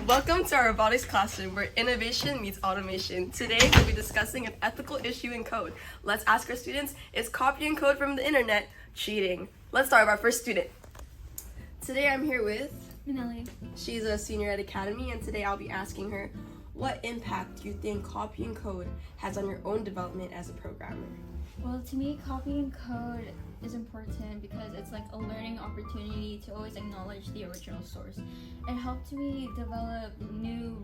Welcome to our robotics classroom where innovation meets automation. Today we'll be discussing an ethical issue in code. Let's ask our students, is copying code from the internet cheating? Let's start with our first student. Today I'm here with Manelli. She's a senior at Academy, and today I'll be asking her, what impact do you think copying code has on your own development as a programmer? Well, to me, copying code is important because it's like a learning opportunity to always acknowledge the original source. It helped me develop new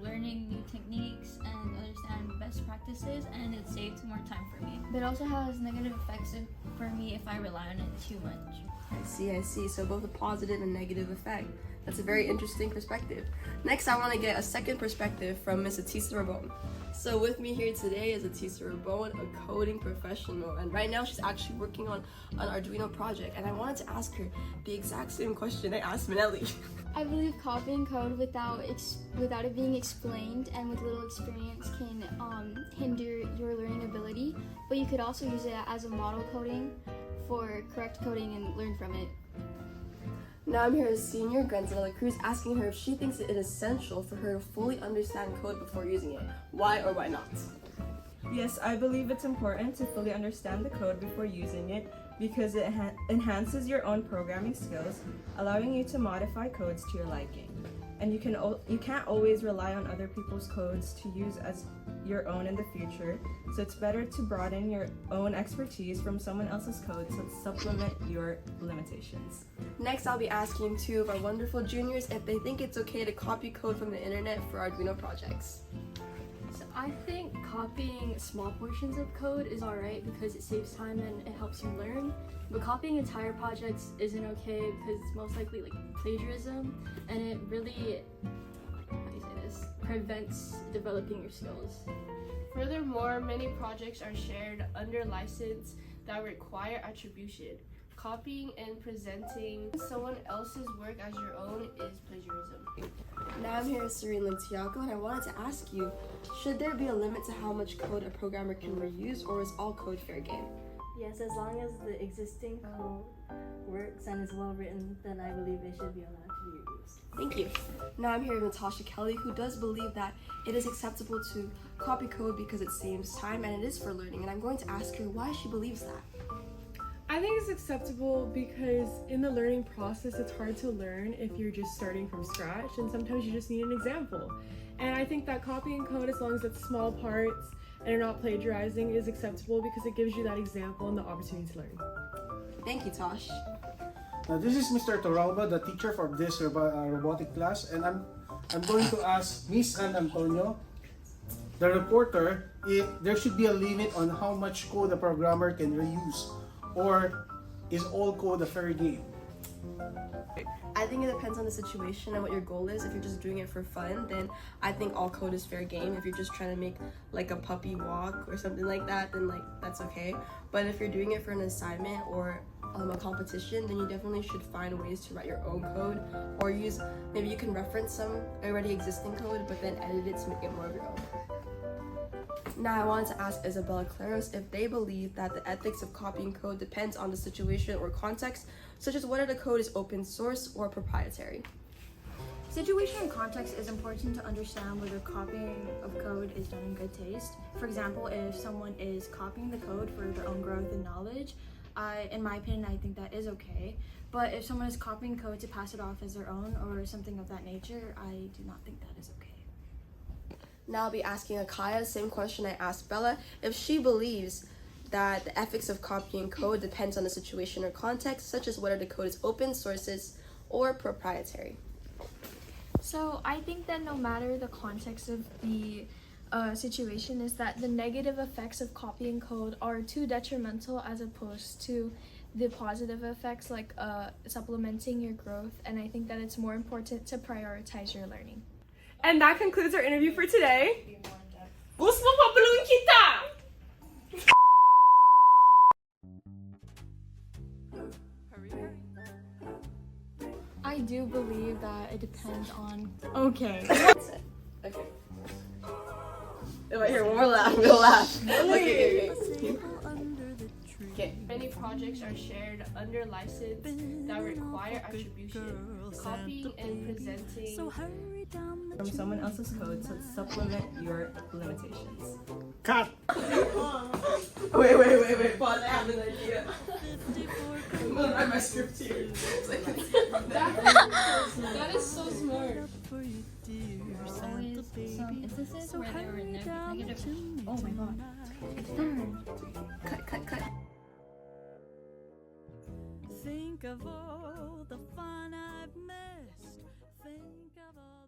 techniques and understand best practices, and it saved more time for me. But it also has negative effects for me if I rely on it too much. I see. So both a positive and negative effect. That's a very interesting perspective. Next, I want to get a second perspective from Miss Atisa Rabon. So with me here today is Atisa Rabon, a coding professional, and right now she's actually working on an Arduino project. And I wanted to ask her the exact same question I asked Manelli. I believe copying code without it being explained and with little experience can hinder your learning ability, but you could also use it as a model coding for correct coding and learn from it. Now I'm here as senior Granzanella Cruz, asking her if she thinks it is essential for her to fully understand code before using it. Why or why not? Yes, I believe it's important to fully understand the code before using it because it enhances your own programming skills, allowing you to modify codes to your liking. And you can't always rely on other people's codes to use as your own in the future, so it's better to broaden your own expertise from someone else's code to supplement your limitations. Next, I'll be asking two of our wonderful juniors if they think it's okay to copy code from the internet for Arduino projects. So I think copying small portions of code is alright because it saves time and it helps you learn. But copying entire projects isn't okay because it's most likely like plagiarism, and it really, prevents developing your skills. Furthermore, many projects are shared under license that require attribution. Copying and presenting someone else's work as your own is plagiarism. Now I'm here with Serene Lintiaco, and I wanted to ask you, should there be a limit to how much code a programmer can reuse, or is all code fair game? Yes, as long as the existing code works and is well written, then I believe it should be allowed to be reused. Thank you. Now I'm here with Natasha Kelly, who does believe that it is acceptable to copy code because it saves time and it is for learning, and I'm going to ask her why she believes that. I think it's acceptable because in the learning process, it's hard to learn if you're just starting from scratch, and sometimes you just need an example. And I think that copying code, as long as it's small parts and you're not plagiarizing, is acceptable because it gives you that example and the opportunity to learn. Thank you, Tosh. Now, this is Mr. Torralba, the teacher for this robotic class, and I'm going to ask Miss Ann Antonio, the reporter, if there should be a limit on how much code a programmer can reuse, or is all code a fair game? I think it depends on the situation and what your goal is. If you're just doing it for fun, then I think all code is fair game. If you're just trying to make like a puppy walk or something like that, then like that's okay. But if you're doing it for an assignment or a competition, then you definitely should find ways to write your own code, or maybe you can reference some already existing code but then edit it to make it more of your own. Now I wanted to ask Isabella Claros if they believe that the ethics of copying code depends on the situation or context, such as whether the code is open source or proprietary. Situation and context is important to understand whether copying of code is done in good taste. For example, if someone is copying the code for their own growth and knowledge, in my opinion, I think that is okay. But if someone is copying code to pass it off as their own or something of that nature, I do not think that is okay. Now I'll be asking Akaya the same question I asked Bella, if she believes that the ethics of copying code depends on the situation or context, such as whether the code is open sources or proprietary. So I think that no matter the context of the situation, is that the negative effects of copying code are too detrimental as opposed to the positive effects like supplementing your growth, and I think that it's more important to prioritize your learning. And that concludes our interview for today. Gusto mo papaluin kita! I do believe that it depends on... Okay. Okay. Wait, here, one more laugh. We'll laugh. Okay. Okay. Many projects are shared under license that require attribution. Copying and presenting from someone else's code to supplement your limitations. Cut! Wait. Pause. I have an idea. I'm gonna write my script here. That is so smart. Always some instances where there were negative. Oh my god. It's done. Cut. Think of all the fun I've missed. Think of all